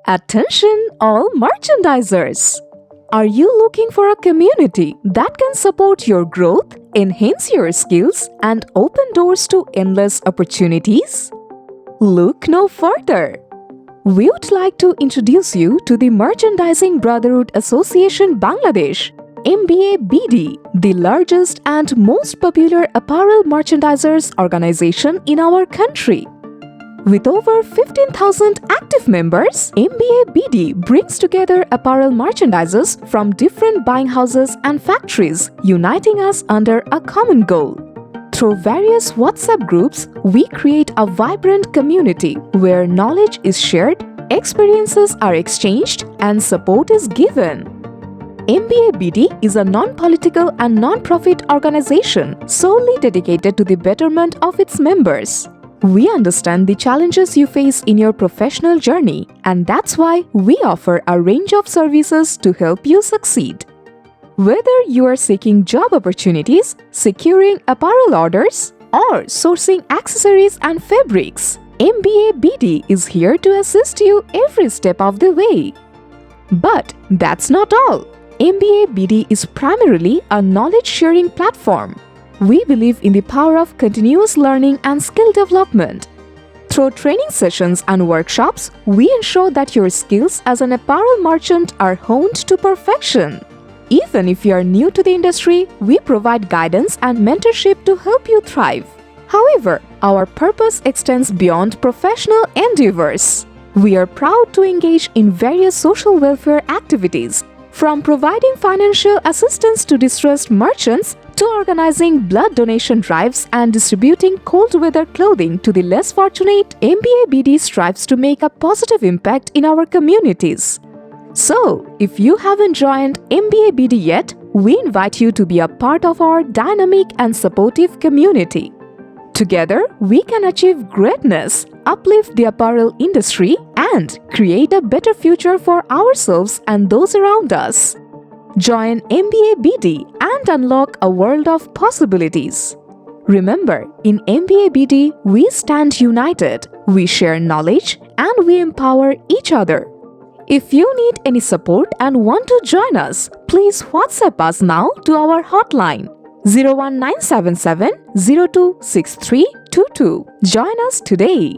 Attention all merchandisers! Are you looking for a community that can support your growth, enhance your skills, and open doors to endless opportunities? Look no further. We would like to introduce you to the Merchandising Brotherhood Association Bangladesh, MBABD, the largest and most popular apparel merchandisers organization in our country. With over 15,000 active members, MBABD brings together apparel merchandisers from different buying houses and factories, uniting us under a common goal. Through various WhatsApp groups, we create a vibrant community where knowledge is shared, experiences are exchanged, and support is given. MBABD is a non-political and non-profit organization solely dedicated to the betterment of its members. We understand the challenges you face in your professional journey, and that's why we offer a range of services to help you succeed. Whether you are seeking job opportunities, securing apparel orders, or sourcing accessories and fabrics, MBABD is here to assist you every step of the way. But that's not all. MBABD is primarily a knowledge-sharing platform. We believe in the power of continuous learning and skill development. Through training sessions and workshops, we ensure that your skills as an apparel merchant are honed to perfection. Even if you are new to the industry, we provide guidance and mentorship to help you thrive. However, our purpose extends beyond professional endeavors. We are proud to engage in various social welfare activities, from providing financial assistance to distressed merchants to organizing blood donation drives and distributing cold weather clothing to the less fortunate. MBABD strives to make a positive impact in our communities. So, if you haven't joined MBABD yet, we invite you to be a part of our dynamic and supportive community. Together, we can achieve greatness, uplift the apparel industry, and create a better future for ourselves and those around us. Join MBABD and unlock a world of possibilities. Remember, in MBABD, we stand united, we share knowledge, and we empower each other. If you need any support and want to join us, please WhatsApp us now to our hotline 01977 026322. Join us today.